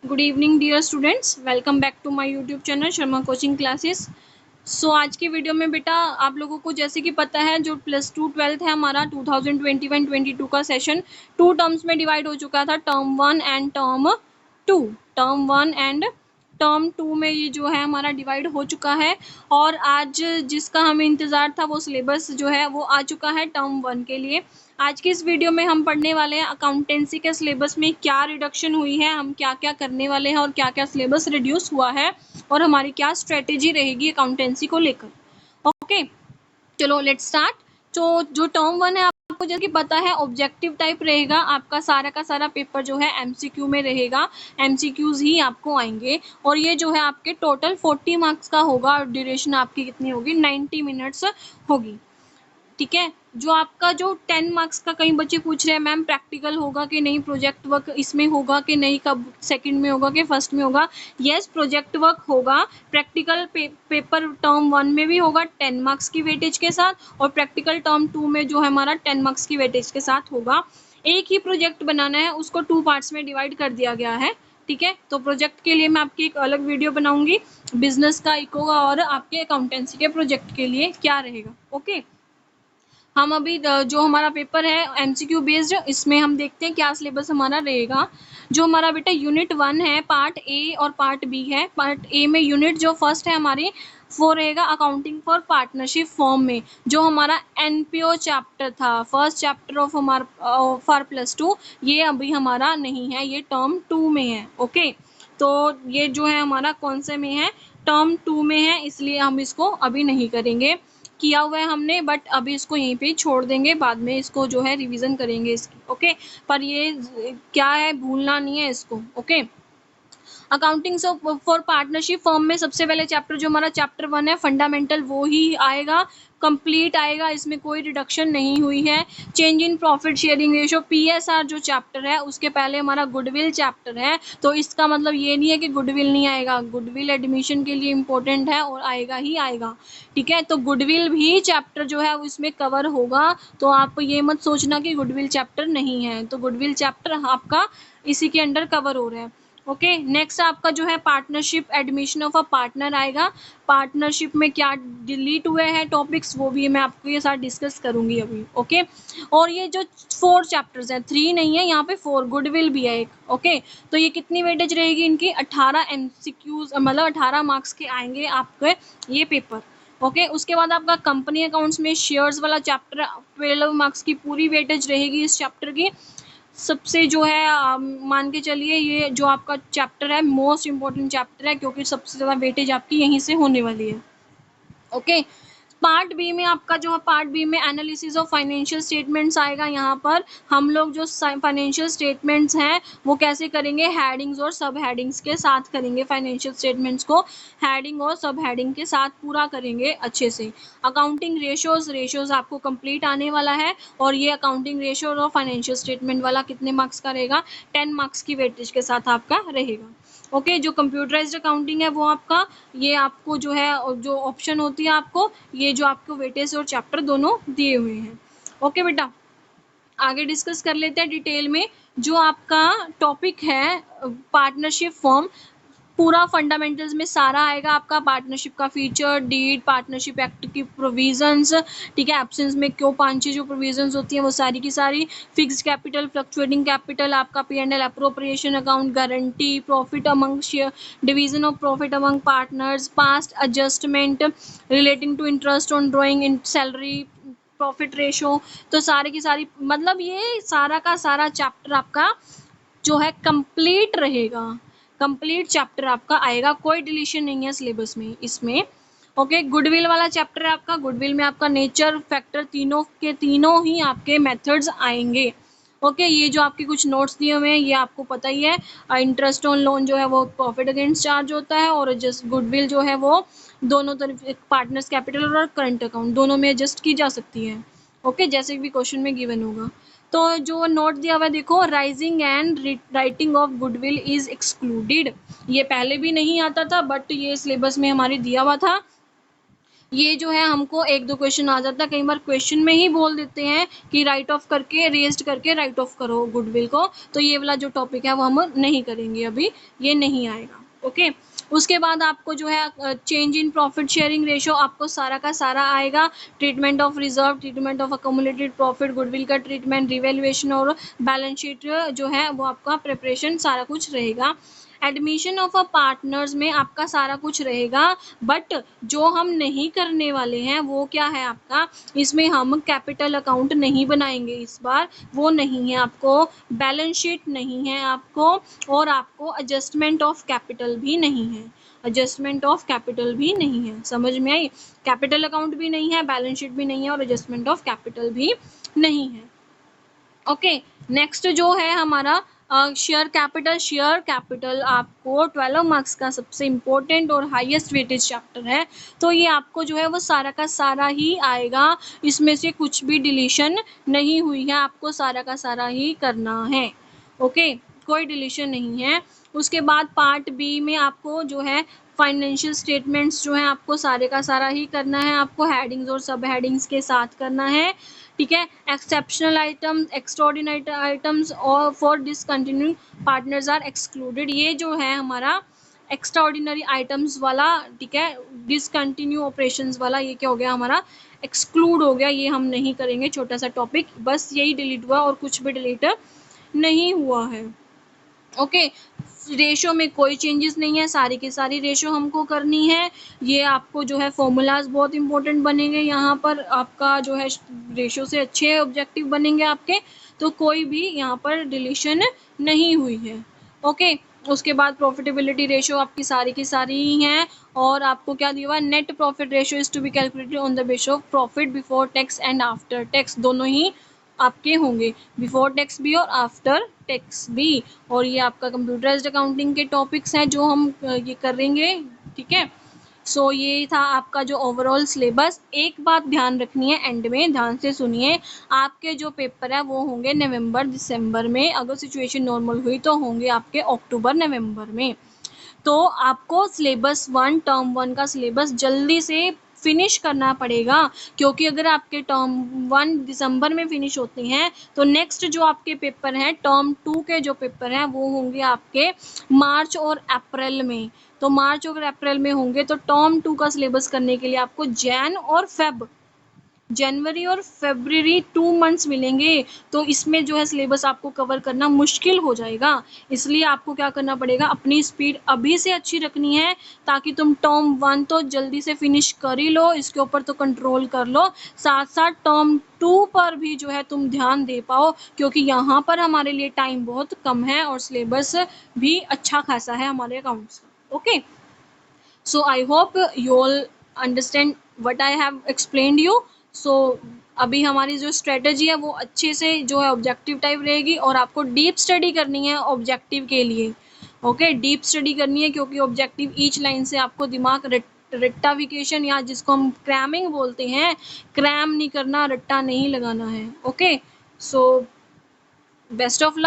Good evening dear students, welcome back to my YouTube channel Sharma coaching classes. आज की video में बेटा आप लोगों को जैसे कि पता है जो +2 12th है हमारा 2021-22 का सेशन 2 टर्म्स में डिवाइड हो चुका था, टर्म 1 एंड टर्म 2 में ये जो है हमारा डिवाइड हो चुका है। और आज जिसका हमें इंतज़ार था वो सिलेबस जो है वो आ चुका है टर्म 1 के लिए। आज की इस वीडियो में हम पढ़ने वाले हैं अकाउंटेंसी के सिलेबस में क्या रिडक्शन हुई है, हम क्या क्या करने वाले हैं और क्या क्या सिलेबस रिड्यूस हुआ है और हमारी क्या स्ट्रेटेजी रहेगी अकाउंटेंसी को लेकर। ओके, चलो लेट्स स्टार्ट। तो जो टर्म 1 है आपको जैसे कि पता है ऑब्जेक्टिव टाइप रहेगा, आपका सारा का सारा पेपर जो है एमसीक्यू में रहेगा, एमसीक्यूज ही आपको आएंगे। और ये जो है आपके टोटल 40 मार्क्स का होगा और ड्यूरेशन आपकी कितनी होगी, 90 मिनट्स होगी। ठीक है, जो आपका जो 10 मार्क्स का, कई बच्चे पूछ रहे हैं मैम प्रैक्टिकल होगा कि नहीं, प्रोजेक्ट वर्क इसमें होगा कि नहीं, कब सेकंड में होगा कि फर्स्ट में होगा। यस, प्रोजेक्ट वर्क होगा। प्रैक्टिकल पेपर टर्म 1 में भी होगा 10 मार्क्स की वेटेज के साथ, और प्रैक्टिकल टर्म 2 में जो है हमारा 10 मार्क्स की वेटेज के साथ होगा। एक ही प्रोजेक्ट बनाना है, उसको 2 पार्ट्स में डिवाइड कर दिया गया है। ठीक है, तो प्रोजेक्ट के लिए मैं आपकी एक अलग वीडियो बनाऊंगी, बिजनेस का, इको का और आपके अकाउंटेंसी के प्रोजेक्ट के लिए क्या रहेगा। ओके, हम अभी जो हमारा पेपर है एमसीक्यू बेस्ड, इसमें हम देखते हैं क्या सिलेबस हमारा रहेगा। जो हमारा बेटा यूनिट 1 है, पार्ट ए और पार्ट बी है। पार्ट ए में यूनिट जो फर्स्ट है हमारी वो रहेगा अकाउंटिंग फॉर पार्टनरशिप फॉर्म में, जो हमारा एनपीओ चैप्टर था, फर्स्ट चैप्टर ऑफ हमारा फॉर +2, ये अभी हमारा नहीं है, ये टर्म 2 में है। ओके, तो ये जो है हमारा कौन से में है, टर्म 2 में है, इसलिए हम इसको अभी नहीं करेंगे। किया हुआ है हमने, बट अभी इसको यहीं पे छोड़ देंगे, बाद में इसको जो है रिवीजन करेंगे इसकी। ओके, पर ये क्या है, भूलना नहीं है इसको। Okay, accounting for partnership firm में सबसे पहले चैप्टर जो हमारा चैप्टर 1 है फंडामेंटल, वो ही आएगा, कंप्लीट आएगा, इसमें कोई रिडक्शन नहीं हुई है। Change in profit sharing ratio, PSR जो चैप्टर है उसके पहले हमारा गुडविल चैप्टर है, तो इसका मतलब ये नहीं है कि गुडविल नहीं आएगा, गुडविल एडमिशन के लिए इम्पोर्टेंट है और आएगा ही आएगा। ठीक है, तो गुडविल भी चैप्टर जो है उसमें कवर होगा, तो आप ये मत सोचना कि गुडविल चैप्टर नहीं है, तो गुडविल चैप्टर आपका इसी के अंडर कवर हो रहा है। ओके, नेक्स्ट आपका जो है partnership, admission of a partner आएगा। पार्टनरशिप में क्या डिलीट हुए हैं टॉपिक्स, वो भी मैं आपको ये साथ डिस्कस करूंगी अभी। ओके, और ये जो 4 चैप्टर्स हैं, 3 नहीं है यहाँ पे, 4, गुडविल भी है एक। ओके, तो ये कितनी वेटेज रहेगी इनकी, 18 एमसीक्यूज, मतलब 18 मार्क्स के आएंगे आपके ये पेपर। ओके, उसके बाद आपका कंपनी अकाउंट्स में शेयर्स वाला चैप्टर, 12 मार्क्स की पूरी वेटेज रहेगी इस चैप्टर की। सबसे जो है मान के चलिए ये जो आपका चैप्टर है मोस्ट इम्पॉर्टेंट चैप्टर है, क्योंकि सबसे ज़्यादा वेटेज आपकी यहीं से होने वाली है। ओके, पार्ट बी में आपका जो है, पार्ट बी में एनालिसिस ऑफ फाइनेंशियल स्टेटमेंट्स आएगा। यहाँ पर हम लोग जो फाइनेंशियल स्टेटमेंट्स हैं वो कैसे करेंगे, हेडिंग्स और सब हेडिंग्स के साथ करेंगे। फाइनेंशियल स्टेटमेंट्स को हेडिंग और सब हेडिंग के साथ पूरा करेंगे अच्छे से। अकाउंटिंग रेशोज आपको कंप्लीट आने वाला है, और ये अकाउंटिंग रेशो और फाइनेंशियल स्टेटमेंट वाला कितने मार्क्स का रहेगा, 10 मार्क्स की वेटेज के साथ आपका रहेगा। ओके, जो कंप्यूटराइज्ड अकाउंटिंग है वो आपका, ये आपको जो है जो ऑप्शन होती है आपको, ये जो आपको वेटेज और चैप्टर दोनों दिए हुए हैं। ओके बेटा, आगे डिस्कस कर लेते हैं डिटेल में। जो आपका टॉपिक है पार्टनरशिप फॉर्म, पूरा फंडामेंटल्स में सारा आएगा आपका, पार्टनरशिप का फीचर, डीड, पार्टनरशिप एक्ट की प्रोविजंस, ठीक है, एब्सेंस में क्यों 5 जो प्रोविजंस होती हैं वो सारी की सारी, फिक्स्ड कैपिटल, फ्लक्चुएटिंग कैपिटल, आपका P&L, appropriation account, guarantee, profit among share, division of profit among partners, past adjustment relating to interest on drawing in salary, profit ratio, तो सारी की सारी, मतलब ये सारा का सारा चैप्टर आपका जो है कंप्लीट रहेगा, कंप्लीट चैप्टर आपका आएगा, कोई डिलीशन नहीं है सिलेबस में इसमें। ओके, गुडविल वाला चैप्टर है आपका, गुडविल में आपका नेचर फैक्टर तीनों के तीनों ही आपके मेथड्स आएंगे। ओके, ये जो आपके कुछ नोट्स दिए हुए हैं ये आपको पता ही है, इंटरेस्ट ऑन लोन जो है वो प्रॉफिट अगेंस्ट चार्ज होता है, और जस्ट गुडविल जो है वो दोनों तरफ, पार्टनर्स कैपिटल और करंट अकाउंट दोनों में एडजस्ट की जा सकती है। ओके, जैसे भी क्वेश्चन में गिवन होगा। तो जो नोट दिया हुआ है देखो, rising and writing of goodwill is excluded, ये पहले भी नहीं आता था बट ये सिलेबस में हमारे दिया हुआ था। ये जो है हमको 1-2 क्वेश्चन आ जाता है, कई बार क्वेश्चन में ही बोल देते हैं कि राइट ऑफ करके रेज़्ड करके राइट ऑफ करो गुडविल को, तो ये वाला जो टॉपिक है वो हम नहीं करेंगे अभी, ये नहीं आएगा। ओके, उसके बाद आपको जो है change in profit sharing ratio आपको सारा का सारा आएगा। Treatment of reserve, treatment of accumulated profit, goodwill का ट्रीटमेंट, रिवैल्यूएशन और बैलेंस शीट जो है वो आपका प्रिपरेशन सारा कुछ रहेगा। एडमिशन ऑफ अ पार्टनर्स में आपका सारा कुछ रहेगा, बट जो हम नहीं करने वाले हैं वो क्या है आपका, इसमें हम कैपिटल अकाउंट नहीं बनाएंगे इस बार, वो नहीं है आपको, बैलेंस शीट नहीं है आपको, और आपको एडजस्टमेंट ऑफ कैपिटल भी नहीं है, एडजस्टमेंट ऑफ कैपिटल भी नहीं है। समझ में आई? कैपिटल अकाउंट भी नहीं है, बैलेंस शीट भी नहीं है और एडजस्टमेंट ऑफ कैपिटल भी नहीं है। ओके, नेक्स्ट जो है हमारा शेयर कैपिटल आपको 12 मार्क्स का सबसे इम्पोर्टेंट और हाईएस्ट वेटेज चैप्टर है, तो ये आपको जो है वो सारा का सारा ही आएगा, इसमें से कुछ भी डिलीशन नहीं हुई है, आपको सारा का सारा ही करना है। ओके, कोई डिलीशन नहीं है। उसके बाद पार्ट बी में आपको जो है फाइनेंशियल स्टेटमेंट्स जो है आपको सारे का सारा ही करना है, आपको हेडिंग्स और सब हेडिंग्स के साथ करना है, ठीक है। एक्सेप्शनल आइटम्स, एक्स्ट्राऑर्डिनरी आइटम्स और for discontinuing partners are excluded, ये जो है हमारा एक्स्ट्राऑर्डिनरी आइटम्स वाला, ठीक है, डिसकंटिन्यू ऑपरेशंस वाला, ये क्या हो गया हमारा, एक्सक्लूड हो गया, ये हम नहीं करेंगे, छोटा सा टॉपिक, बस यही डिलीट हुआ और कुछ भी डिलीट नहीं हुआ है। ओके, रेशो में कोई चेंजेस नहीं है, सारी की सारी रेशो हमको करनी है। ये आपको जो है फॉर्मूलाज बहुत इंपॉर्टेंट बनेंगे, यहाँ पर आपका जो है रेशो से अच्छे ऑब्जेक्टिव बनेंगे आपके, तो कोई भी यहाँ पर डिलीशन नहीं हुई है। ओके, उसके बाद प्रॉफिटेबिलिटी रेशो आपकी सारी की सारी ही हैं, और आपको क्या दिया हुआ, net profit ratio is to be calculated on the base of profit before tax and after tax, दोनों ही आपके होंगे, बिफोर टैक्स भी और आफ्टर टैक्स भी। और ये आपका कंप्यूटराइज्ड अकाउंटिंग के टॉपिक्स हैं जो हम ये करेंगे, ठीक है। सो ये था आपका जो ओवरऑल सिलेबस। एक बात ध्यान रखनी है, एंड में ध्यान से सुनिए, आपके जो पेपर है वो होंगे नवंबर दिसंबर में, अगर सिचुएशन नॉर्मल हुई तो होंगे आपके अक्टूबर नवंबर में। तो आपको सिलेबस 1 टर्म 1 का सिलेबस जल्दी से फिनिश करना पड़ेगा, क्योंकि अगर आपके टर्म 1 दिसंबर में फिनिश होते हैं तो नेक्स्ट जो आपके पेपर हैं टर्म 2 के जो पेपर हैं वो होंगे आपके मार्च और अप्रैल में। तो मार्च और अप्रैल में होंगे, तो टर्म 2 का सिलेबस करने के लिए आपको जनवरी और फरवरी 2 मंथ्स मिलेंगे, तो इसमें जो है सिलेबस आपको कवर करना मुश्किल हो जाएगा। इसलिए आपको क्या करना पड़ेगा, अपनी स्पीड अभी से अच्छी रखनी है, ताकि तुम टर्म 1 तो जल्दी से फिनिश कर ही लो, इसके ऊपर तो कंट्रोल कर लो, साथ साथ टर्म 2 पर भी जो है तुम ध्यान दे पाओ, क्योंकि यहाँ पर हमारे लिए टाइम बहुत कम है और सिलेबस भी अच्छा खासा है हमारे अकाउंट्स का। Okay, so I hope you all understand what I have explained you. So अभी हमारी जो स्ट्रेटजी है वो अच्छे से जो है ऑब्जेक्टिव टाइप रहेगी, और आपको डीप स्टडी करनी है ऑब्जेक्टिव के लिए। ओके, डीप स्टडी करनी है, क्योंकि ऑब्जेक्टिव ईच लाइन से आपको दिमाग रट्टाफिकेशन, या जिसको हम क्रैमिंग बोलते हैं, क्रैम नहीं करना, रट्टा नहीं लगाना है। Okay, so best of